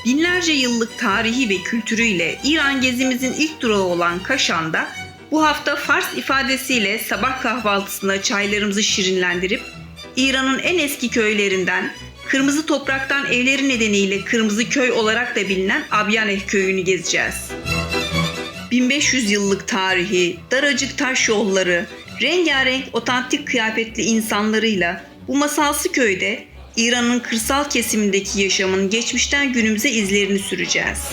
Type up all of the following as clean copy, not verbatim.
Binlerce yıllık tarihi ve kültürüyle İran gezimizin ilk durağı olan Kaşan'da bu hafta Fars ifadesiyle sabah kahvaltısında çaylarımızı şirinlendirip İran'ın en eski köylerinden, kırmızı topraktan evleri nedeniyle Kırmızı Köy olarak da bilinen Abyaneh köyünü gezeceğiz. 1500 yıllık tarihi, daracık taş yolları, rengarenk otantik kıyafetli insanlarıyla bu masalsı köyde İran'ın kırsal kesimindeki yaşamın geçmişten günümüze izlerini süreceğiz.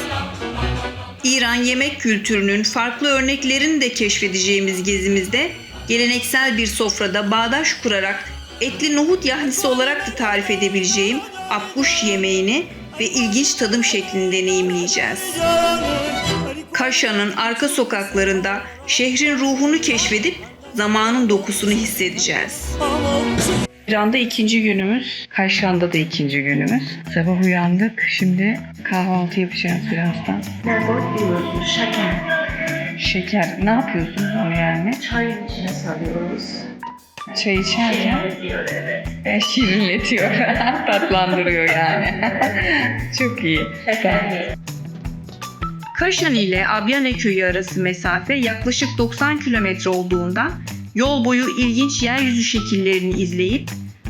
İran yemek kültürünün farklı örneklerini de keşfedeceğimiz gezimizde geleneksel bir sofrada bağdaş kurarak etli nohut yahnisi olarak da tarif edebileceğim abguş yemeğini ve ilginç tadım şeklini deneyimleyeceğiz. Kaşan'ın arka sokaklarında şehrin ruhunu keşfedip zamanın dokusunu hissedeceğiz. İran'da ikinci günümüz, Kaşan'da da ikinci günümüz. Sabah uyandık, şimdi kahvaltı yapacağız birazdan. Şeker. Şeker, ne yapıyorsunuz onu yani? Çayın içine salıyoruz. Çay içerken şirinletiyor, tatlandırıyor yani. Çok iyi. Kaşan ile Abyaneh köyü arası mesafe yaklaşık 90 kilometre olduğundan yol boyu ilginç yeryüzü şekillerini izleyip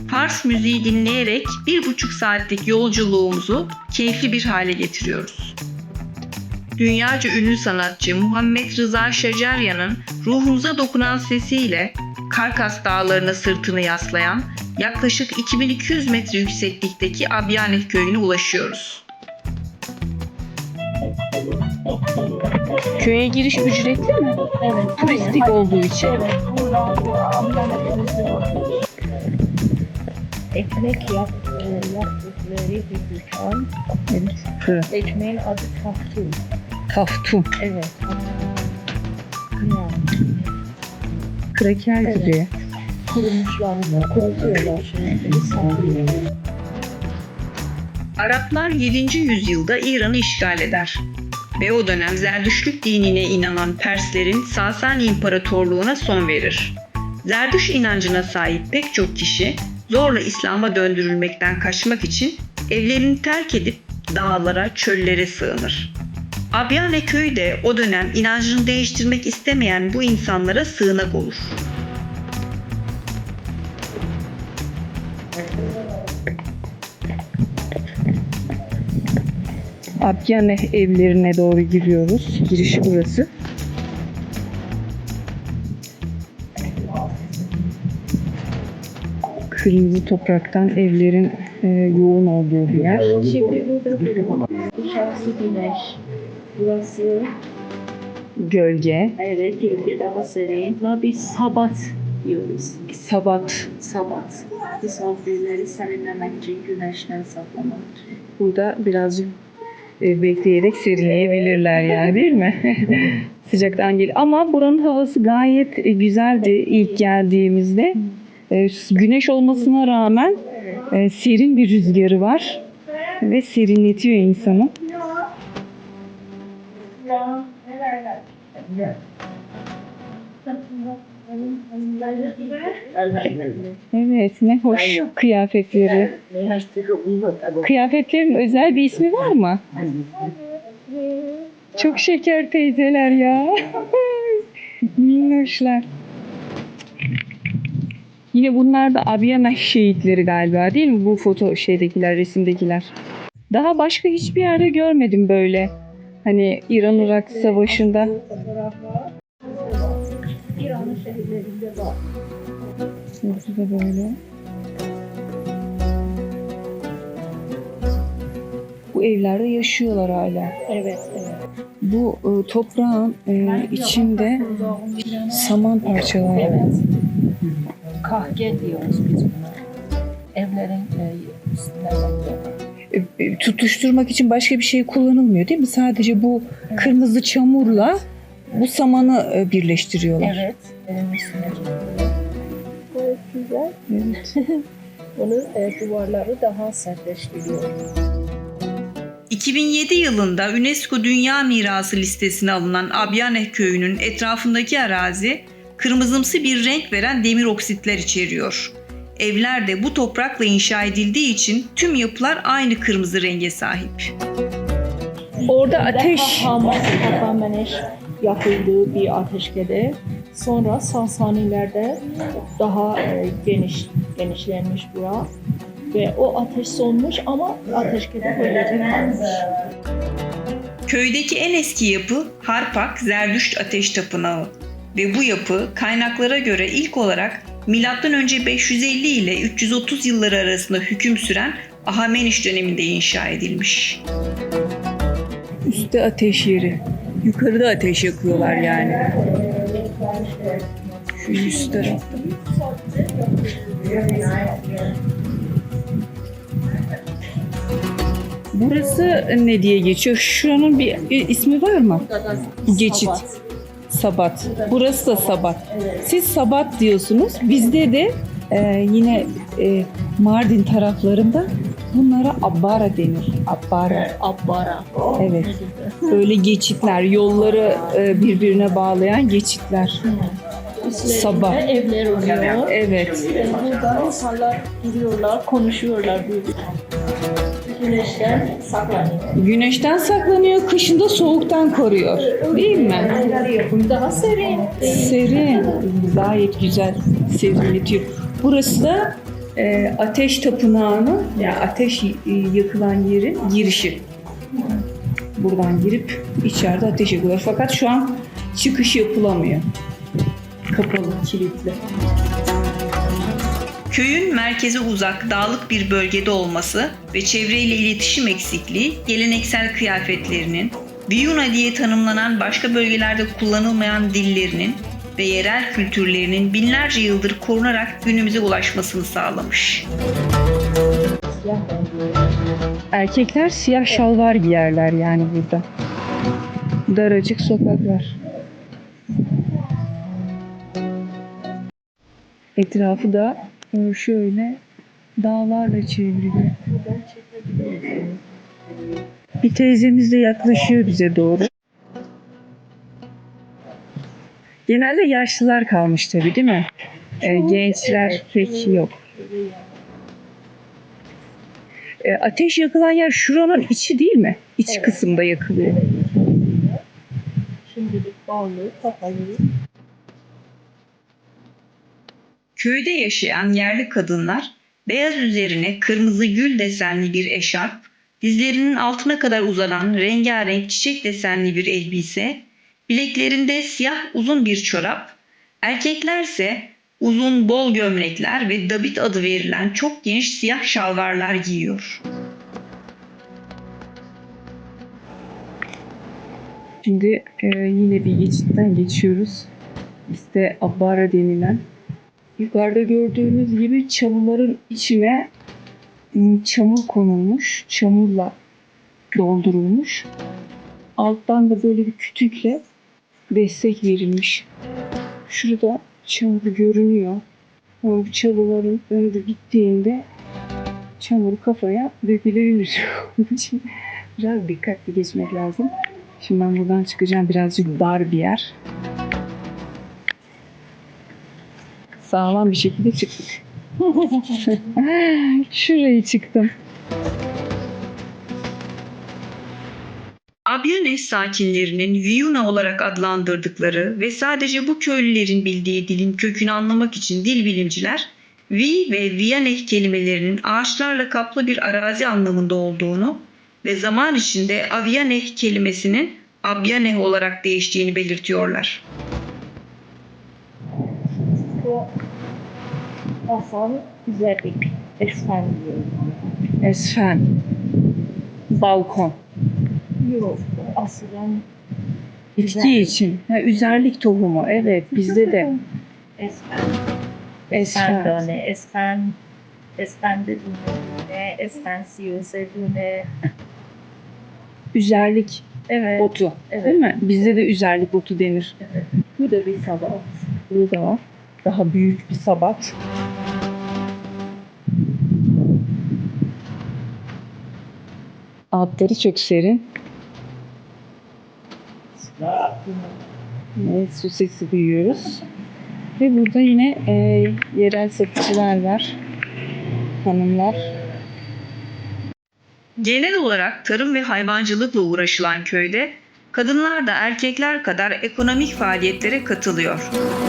Fars müziği dinleyerek 1,5 saatlik yolculuğumuzu keyifli bir hale getiriyoruz. Dünyaca ünlü sanatçı Muhammed Rıza Şeceryan'ın ruhunuza dokunan sesiyle Karkas dağlarına sırtını yaslayan yaklaşık 2200 metre yükseklikteki Abyaneh köyüne ulaşıyoruz. Köye giriş ücretli mi? Evet. Turistik olduğu için. Ekmek yaptıkları bir dükkan. Evet. Ekmeğin adı Taftul. Taftum. Evet. Yani Kraker gibi. kurumuşlarını kurutuyorlar şimdi. Satılıyor. Araplar 7. yüzyılda İran'ı işgal eder ve o dönem Zerdüştlük dinine inanan Perslerin Sasani İmparatorluğu'na son verir. Zerdüş inancına sahip pek çok kişi zorla İslam'a döndürülmekten kaçmak için evlerini terk edip dağlara, çöllere sığınır. Abyaneh köyü de o dönem inancını değiştirmek istemeyen bu insanlara sığınak olur. Abyaneh evlerine doğru giriyoruz. Girişi burası. Kırmızı topraktan evlerin yoğun olduğu bir yer. Şimdi burada dışarısı güneş. Burası Gölge. evet gölge daha serin. Buna biz sabat diyoruz. Sabat. Sabat. Misafirleri serinlemek için, güneşten saklamak için. Burada birazcık bekleyerek serinleyebilirler yani, değil mi? Sıcaktan geliyor. Ama buranın havası gayet güzeldi ilk geldiğimizde. Güneş olmasına rağmen serin bir rüzgarı var ve serinletiyor insanı. Evet, ne hoş kıyafetleri. Kıyafetlerin özel bir ismi var mı? Çok şeker teyzeler ya. Minnoşlar. Yine bunlar da Abyaneh şehitleri galiba, değil mi? Bu resimdekiler. Daha başka hiçbir yerde görmedim böyle. Hani İran-Irak Savaşı'nda. İran'ın şehirlerinde var. Burada da böyle. Bu evlerde yaşıyorlar hala. Evet, evet. Bu toprağın içinde saman parçaları. Evet. Kahke diyoruz biz buna. Evlerin üstünde. Tutuşturmak için başka bir şey kullanılmıyor, değil mi? Sadece bu kırmızı çamurla bu samanı birleştiriyorlar. Evet. Evin üstüne gayet güzel. Evet. Onun duvarları daha sertleştiriyor. 2007 yılında UNESCO Dünya Mirası listesine alınan Abyaneh köyünün etrafındaki arazi kırmızımsı bir renk veren demir oksitler içeriyor. Evler de bu toprakla inşa edildiği için tüm yapılar aynı kırmızı renge sahip. Orada ateş. Hahameneş yapıldığı bir ateşkede. Sonra Sasanilerde daha genişlenmiş bura. Ve o ateş sönmüş ama ateşkede böylece kalmış. Köydeki en eski yapı Harpak Zerdüşt Ateş Tapınağı ve bu yapı kaynaklara göre ilk olarak M.Ö. 550 ile 330 yılları arasında hüküm süren Ahameniş döneminde inşa edilmiş. Üstte ateş yeri. Yukarıda ateş yakıyorlar yani. Şu üst tarafta. Burası ne diye geçiyor? Şuranın bir ismi var mı? Geçit. Sabat. Burası da Sabat. Siz Sabat diyorsunuz. Bizde de yine Mardin taraflarında bunlara Abbara denir. Abbara. Abbara. Evet. Böyle geçitler, yolları birbirine bağlayan geçitler. Sabah. Evler oluyor. Evet. Burada insanlar giriyorlar, konuşuyorlar birbirine. Güneşten saklanıyor. Güneşten saklanıyor, kışında soğuktan koruyor. Değil mi? Daha serin. Serin. Gayet güzel serinletiyor. Burası da ateş tapınağının, yani ateş yakılan yerin girişi. Buradan girip içeride ateş yakıyorlar. Fakat şu an çıkış yapılamıyor. Kapalı, kilitli. Köyün merkeze uzak, dağlık bir bölgede olması ve çevreyle iletişim eksikliği, geleneksel kıyafetlerinin, Viyuna diye tanımlanan başka bölgelerde kullanılmayan dillerinin ve yerel kültürlerinin binlerce yıldır korunarak günümüze ulaşmasını sağlamış. Erkekler siyah şalvar giyerler yani burada. Daracık sokaklar. Etrafı da şöyle dağlarla çevrili. Bir teyzemiz de yaklaşıyor bize doğru. Genelde yaşlılar kalmış tabii, değil mi? Gençler pek yok. Ateş yakılan yer şuranın içi değil mi? İç kısımda yakılıyor. Şimdilik bağlı, kafayı. Köyde yaşayan yerli kadınlar beyaz üzerine kırmızı gül desenli bir eşarp, dizlerinin altına kadar uzanan rengarenk çiçek desenli bir elbise, bileklerinde siyah uzun bir çorap, erkeklerse uzun bol gömlekler ve dabit adı verilen çok geniş siyah şalvarlar giyiyor. Şimdi yine bir geçitten geçiyoruz. İşte Abbara denilen. Yukarıda gördüğünüz gibi çalıların içine çamur konulmuş. Çamurla doldurulmuş. Alttan da böyle bir kütükle destek verilmiş. Şurada çamur görünüyor. Ama bu çalıların önü bittiğinde çamur kafaya dökülebilir. Onun için biraz dikkatli geçmek lazım. Şimdi ben buradan çıkacağım. Birazcık dar bir yer. Sağlam bir şekilde çıktık. Şurayı çıktım. Abyaneh sakinlerinin Viyuna olarak adlandırdıkları ve sadece bu köylülerin bildiği dilin kökünü anlamak için dil bilimciler, Vi ve Viyaneh kelimelerinin ağaçlarla kaplı bir arazi anlamında olduğunu ve zaman içinde Avyaneh kelimesinin Abyaneh olarak değiştiğini belirtiyorlar. Bu asal güzellik. Esfen diyor. Esfen. Balkon. Yok. Asılan İçki için. Ha, üzerlik tohumu. Evet, bizde de. esfen. Esfen. Esfen. Esfen. Esfen dediğine, esfensiyo sevdiğine. Üzerlik Evet. otu. Evet. Değil mi? Bizde de üzerlik otu denir. Evet. Bu da bir sabah. Burada da var. Daha büyük bir sabat. Altları çok serin. Evet, su sesi duyuyoruz. Ve burada yine yerel satıcılar var. Hanımlar. Genel olarak tarım ve hayvancılıkla uğraşılan köyde kadınlar da erkekler kadar ekonomik faaliyetlere katılıyor.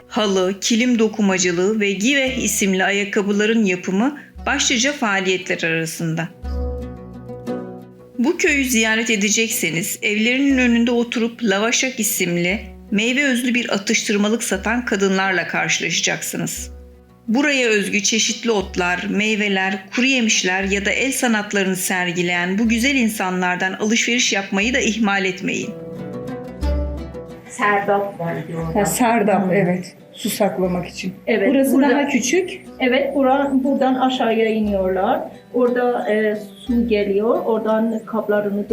Halı, kilim dokumacılığı ve giveh isimli ayakkabıların yapımı başlıca faaliyetler arasında. Bu köyü ziyaret edecekseniz evlerinin önünde oturup lavaşak isimli meyve özlü bir atıştırmalık satan kadınlarla karşılaşacaksınız. Buraya özgü çeşitli otlar, meyveler, kuru yemişler ya da el sanatlarını sergileyen bu güzel insanlardan alışveriş yapmayı da ihmal etmeyin. Serdap var diyorlar. Serdap, evet. Su saklamak için. Evet, Burası burada- daha küçük. Evet, buradan aşağıya iniyorlar. Orada su geliyor. Oradan kaplarını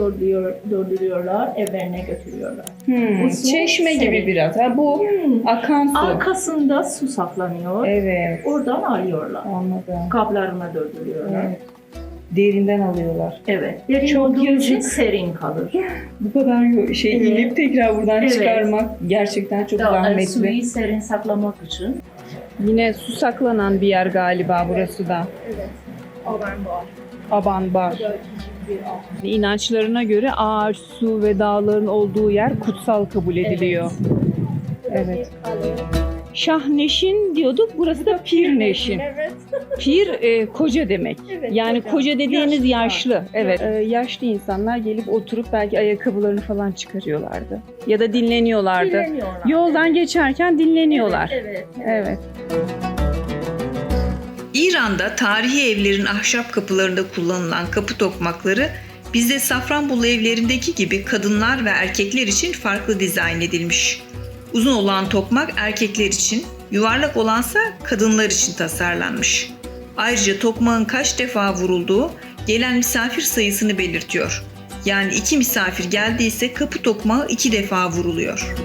dolduruyorlar, evlerine götürüyorlar. Bu su Çeşme gibi serin. biraz. Ha, bu akan su. Arkasında su saklanıyor. Evet, Oradan alıyorlar. anladım. Kaplarına dolduruyorlar. Evet. Derinden alıyorlar. Evet. Derin Çok olduğu için yazık. serin kalır. Bu kadar Evet. inip tekrar buradan Evet. çıkarmak gerçekten çok zahmetli. Suyu serin saklamak için. Yine su saklanan bir yer galiba burası da. Evet. Aban Abanbar. İnançlarına göre ağaç, su ve dağların olduğu yer kutsal kabul ediliyor. Evet. Şahneşin diyorduk, burası da Pirneşin. Evet. Pir koca demek. Evet, Yani koca dediğiniz Yaşlı. yaşlı. Evet. Yaşlı insanlar gelip oturup belki ayakkabılarını falan çıkarıyorlardı. Ya da dinleniyorlardı. Dinleniyorlar. Yoldan geçerken dinleniyorlar. Evet. Evet. İran'da tarihi evlerin ahşap kapılarında kullanılan kapı tokmakları bizde Safranbolu evlerindeki gibi kadınlar ve erkekler için farklı dizayn edilmiş. Uzun olan tokmak erkekler için, yuvarlak olansa kadınlar için tasarlanmış. Ayrıca tokmağın kaç defa vurulduğu gelen misafir sayısını belirtiyor. Yani 2 misafir geldiyse kapı tokmağı 2 defa vuruluyor.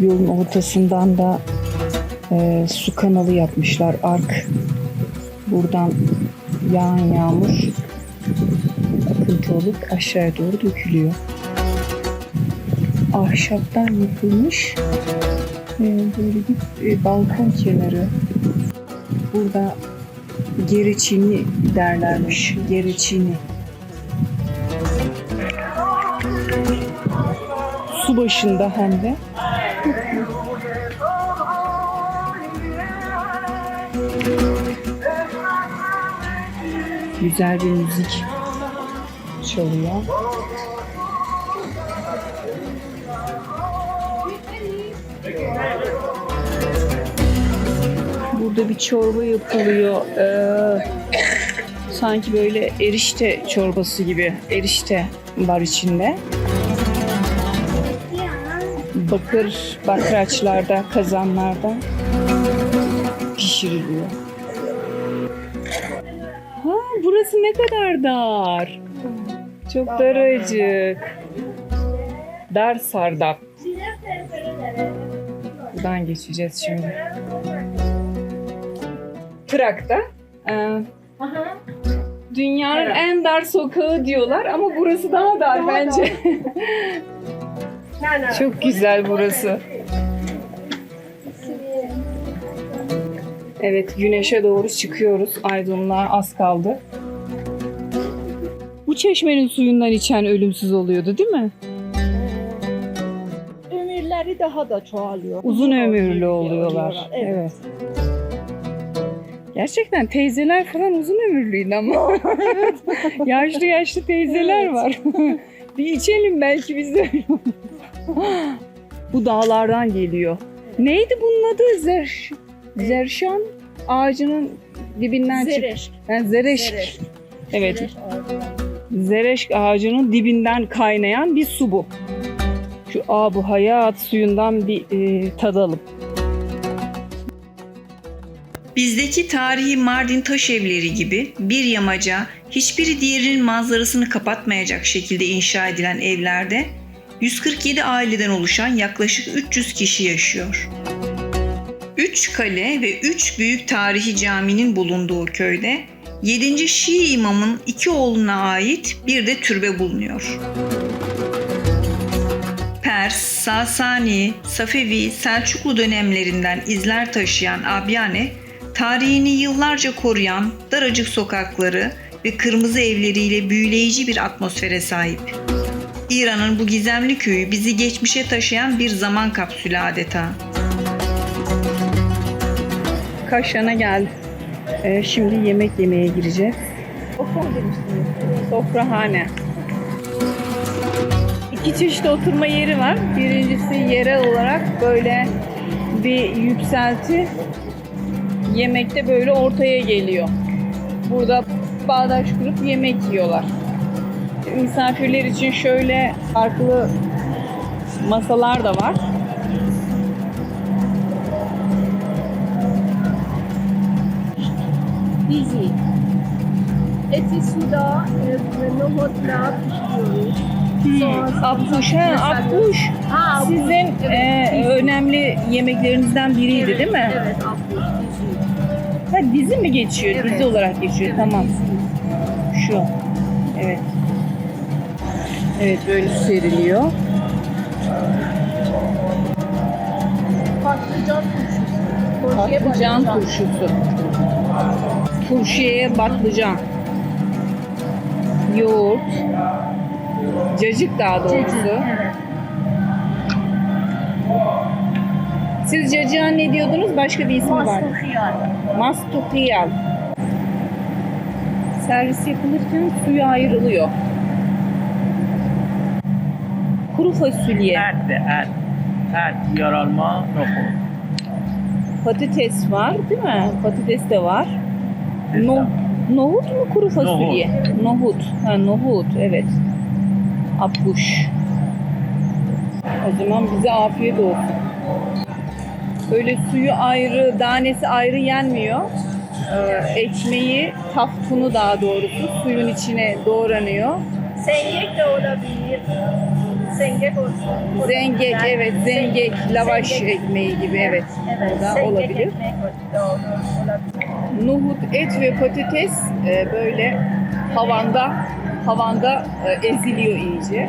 Yolun ortasından da su kanalı yapmışlar, ark. Buradan yağan yağmur akıntı olup aşağıya doğru dökülüyor. Ahşaptan yapılmış böyle bir balkon kenarı. Burada gereçini derlermiş, gereçini. Su başında hem de. Güzel bir müzik çalıyor. Burada bir çorba yapılıyor. Sanki böyle erişte çorbası gibi. Erişte var içinde. Bakraçlarda, kazanlarda pişiriliyor. Ha, burası ne kadar dar. Çok daracık. Dar Sardap. Buradan geçeceğiz şimdi. Prag'da dünyanın en dar sokağı diyorlar ama burası daha dar bence. Çok güzel burası. Evet, güneşe doğru çıkıyoruz. Aydınlığa az kaldı. Bu çeşmenin suyundan içen ölümsüz oluyordu, değil mi? Ömürleri daha da çoğalıyor. Uzun ömürlü oluyorlar. Evet. Gerçekten teyzeler falan uzun ömürlüydü ama. Yaşlı yaşlı teyzeler var. Bir içelim belki biz de. Bu dağlardan geliyor. Neydi bunun adı? Zerşan ağacının dibinden Zereşk. Zereşk. Evet. Zereşk ağacının dibinden kaynayan bir su bu. Şu bu hayat suyundan bir tadalım. Bizdeki tarihi Mardin taş evleri gibi bir yamaca, hiçbiri diğerinin manzarasını kapatmayacak şekilde inşa edilen evlerde 147 aileden oluşan yaklaşık 300 kişi yaşıyor. 3 kale ve 3 büyük tarihi caminin bulunduğu köyde 7. Şii imamın 2 oğluna ait bir de türbe bulunuyor. Pers, Sasani, Safevi, Selçuklu dönemlerinden izler taşıyan Abyane, tarihini yıllarca koruyan daracık sokakları, ve kırmızı evleriyle büyüleyici bir atmosfere sahip. İran'ın bu gizemli köyü bizi geçmişe taşıyan bir zaman kapsülü adeta. Kaşyan'a geldik. Şimdi yemek yemeye gireceğiz. Sofrahane. İki çeşit oturma yeri var. Birincisi yerel olarak böyle bir yükselti. Yemekte böyle ortaya geliyor. Burada bağdaş kurup yemek yiyorlar. Misafirler için şöyle farklı masalar da var. Dizi. Eti suda ve nohutla pişiriyoruz. Abbuş, Abbuş. Ha, Abbuş, Sizin evet. önemli yemeklerinizden biriydi değil mi? Evet, Abbuş, dizi. Ha, dizi mi geçiyor? Evet. Dizi olarak geçiyor. Evet, Tamam. dizi. Şu. Evet. Evet, böyle seriliyor. Patlıcan turşusu. Patlıcan turşusu. Turşuya patlıcan. Yoğurt. Cacık daha doğrusu. Evet. Siz cacığa ne diyordunuz? Başka bir ismi var. Masufiyat. Mastuhiyal. Servis yapılırken suyu ayrılıyor. Kuru fasulye. Et, yaralma, nohut. Patates var değil mi? Patates de var. Nohut mu kuru fasulye? Nohut. Ha, nohut evet. Abbuş. O zaman bize afiyet olsun. Böyle suyu ayrı, tanesi ayrı yenmiyor. Ekmeği, taftunu daha doğrusu suyun içine doğranıyor. Sengek de olabilir. Sengek olsun. Zengek, evet, zengek, lavaş ekmeği gibi, evet. O da Sengek olabilir. ekmek de olabilir. Nohut, et ve patates böyle havanda eziliyor iyice.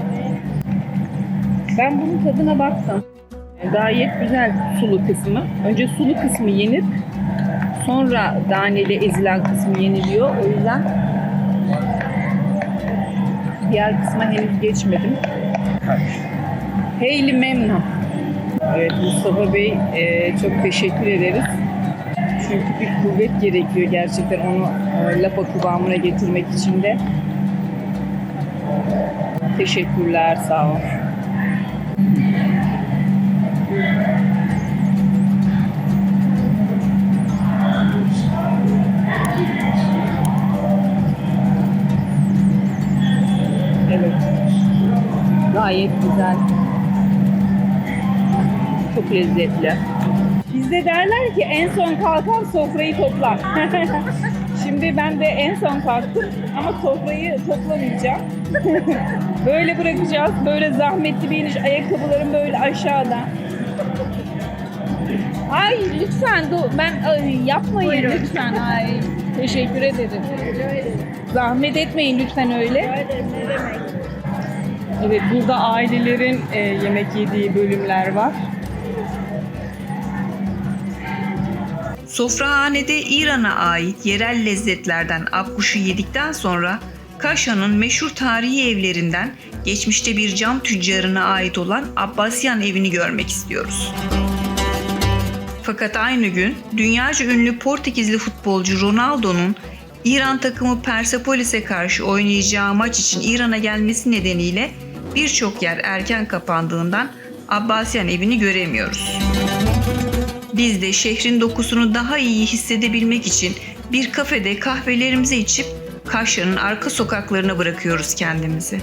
Ben bunun tadına baktım. Gayet güzel sulu kısmı. Önce sulu kısmı yenir. Sonra daneli ezilen kısmı yeniliyor. O yüzden diğer kısma henüz geçmedim. Hayli memnun. Evet Mustafa Bey çok teşekkür ederiz. Çünkü bir kuvvet gerekiyor gerçekten onu lapa kıvamına getirmek için de. Teşekkürler, sağ olun. Evet. Gayet güzel. Çok lezzetli. Bizde derler ki en son kalkan sofrayı toplar. Şimdi ben de en son kalktım ama sofrayı toplamayacağım. Böyle bırakacağız. Böyle zahmetli bir iniş. Ayakkabılarım böyle aşağıda. Ay lütfen yapmayın. Buyurun. Lütfen. Ay teşekkür ederim. Zahmet etmeyin lütfen öyle. Evet, burada ailelerin yemek yediği bölümler var. Sofrahanede İran'a ait yerel lezzetlerden Abbuş'u yedikten sonra Kaşan'ın meşhur tarihi evlerinden geçmişte bir cam tüccarına ait olan Abbasyan evini görmek istiyoruz. Fakat aynı gün dünyaca ünlü Portekizli futbolcu Ronaldo'nun İran takımı Persepolis'e karşı oynayacağı maç için İran'a gelmesi nedeniyle birçok yer erken kapandığından Abbasyan evini göremiyoruz. Biz de şehrin dokusunu daha iyi hissedebilmek için bir kafede kahvelerimizi içip Kaşyan'ın arka sokaklarına bırakıyoruz kendimizi.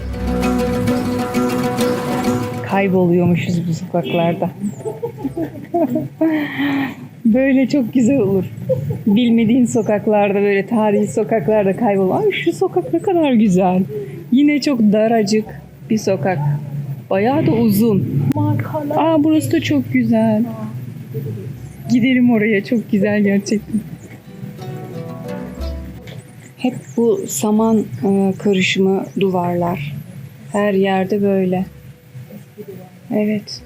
Kayboluyormuşuz bu sokaklarda. Böyle çok güzel olur. Bilmediğin sokaklarda, böyle tarihi sokaklarda kaybol. Ay şu sokak ne kadar güzel. Yine çok daracık bir sokak. Bayağı da uzun. Aa burası da çok güzel. Gidelim oraya. Çok güzel gerçekten. Hep bu saman karışımı duvarlar. Her yerde böyle. Evet.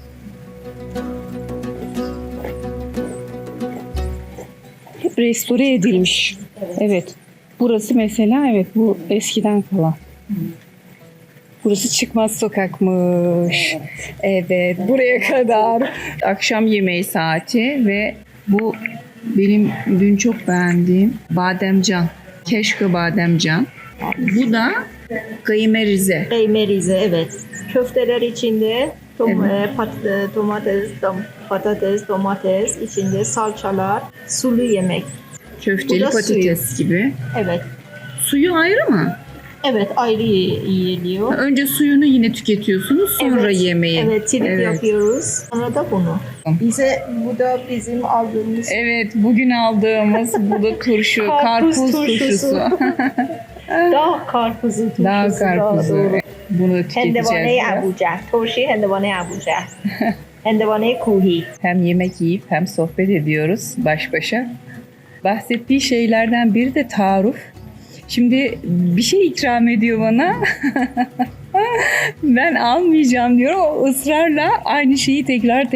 Hep restore edilmiş. Evet. Burası mesela evet bu eskiden kalan. Burası çıkmaz sokakmış. Evet, buraya kadar. Akşam yemeği saati ve bu benim dün çok beğendiğim bademcan. Keşke bademcan. Bu da kıyme Rize. Kıyme Rize, evet. Köfteler içinde patates, domates, içinde salçalar, sulu yemek. Köfteli Bu da patates gibi. Evet. Suyu ayrı mı? Evet, ayrı yiyiliyor. Önce suyunu yine tüketiyorsunuz, sonra Evet, yemeği. Evet, trip Evet. yapıyoruz. Sonra da bunu. Bu da bizim aldığımız Evet, bugün aldığımız bu da turşu, karpuz turşusu. dağ karpuzu turşusu. Dağ karpuzu. doğru. Bunu Hendevane tüketeceğiz biraz. Abuja. Turşu hendevane Abuja. Hendevane kuhi. Hem yemek yiyip hem sohbet ediyoruz baş başa. Bahsettiği şeylerden biri de taarruf. Şimdi bir şey ikram ediyor bana. Ben almayacağım diyorum. O ısrarla aynı şeyi tekrar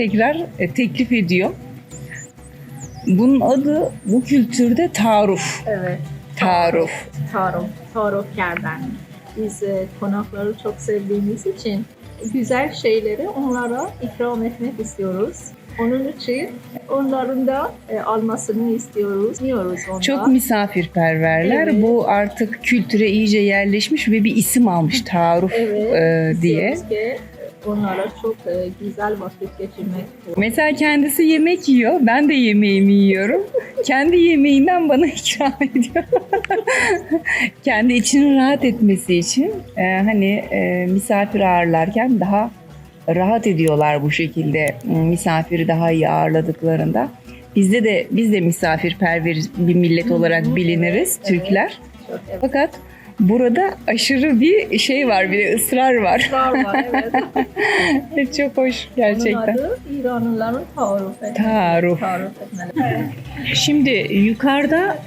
teklif ediyor. Bunun adı bu kültürde taarruf. Evet. Taarruf. Tariflerden. Biz konakları çok sevdiğimiz için güzel şeyleri onlara ikram etmek istiyoruz. Onun için onların da almasını istiyoruz. Yiyoruz onlar. Çok misafirperverler. Evet. Bu artık kültüre iyice yerleşmiş ve bir isim almış taarruf Evet. diye. istiyoruz ki onlara çok güzel vakit geçirmek. Mesela kendisi yemek yiyor. Ben de yemeğimi yiyorum. Kendi yemeğinden bana ikram ediyor. Kendi içinin rahat etmesi için misafir ağırlarken daha rahat ediyorlar bu şekilde, misafiri daha iyi ağırladıklarında. Biz de misafirperver bir millet olarak biliniriz Türkler. Çok, evet. Fakat burada aşırı bir şey var, bir de ısrar var. Var, evet. Çok hoş gerçekten. Onun adı İranlıların taarruf. Taarruf. Taarruf etmeleri. Şimdi yukarıda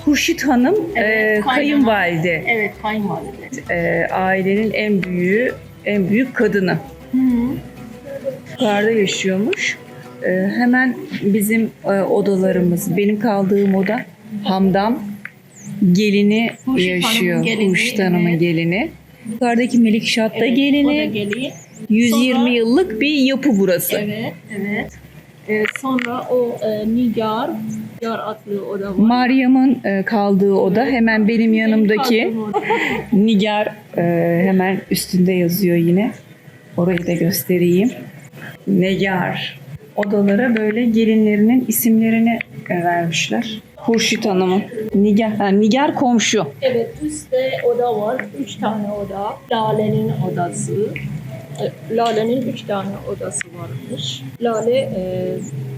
Hurşit Hanım Evet, kayınvalide. Evet, kayınvalide. Ailenin en büyük kadını. Yukarıda yaşıyormuş. Hemen bizim odalarımız, benim kaldığım oda Hamdam gelini Hurşit yaşıyor. Hanım'ın gelini, Hurşit Hanım'ın evet. gelini. Yukarıdaki Melikşat da O da gelini. gelin. 120 Sonra- yıllık bir yapı burası. Evet. Sonra o Nigar adlı oda var. Meryem'in kaldığı oda hemen benim yanımdaki. Benim kaldığım oda. Nigar hemen üstünde yazıyor yine. Orayı da göstereyim. Nigar. Odalara böyle gelinlerinin isimlerini vermişler. Hurşit Hanım'ın. Nigar komşu. Evet, üstte oda var. 3 tane oda. Lale'nin odası. Lale'nin 3 tane odası varmış. Lale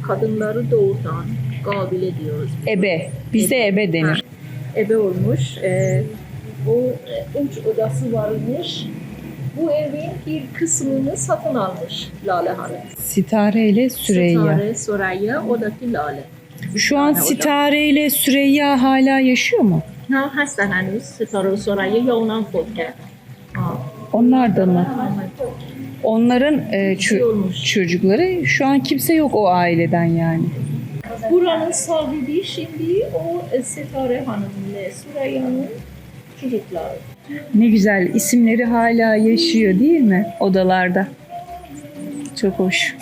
kadınları doğurtan, kabile diyoruz. Ebe. Bize ebe denir. Ebe olmuş. O 3 odası varmış. Bu evin bir kısmını satın almış Lale Hanım. Sitare ile Süreyya. Süreyya, odaki Lale. Şu an Sitare ile Süreyya hala yaşıyor mu? Ha, hasta henüz. Süreyya yoğunan fotke. Onlar da mı? Onların olmuş. çocukları şu an kimse yok o aileden yani. Buranın sahibi şimdi o Setare Hanım ile Süreyya'nın çocukları. Ne güzel isimleri hala yaşıyor değil mi odalarda? Çok hoş.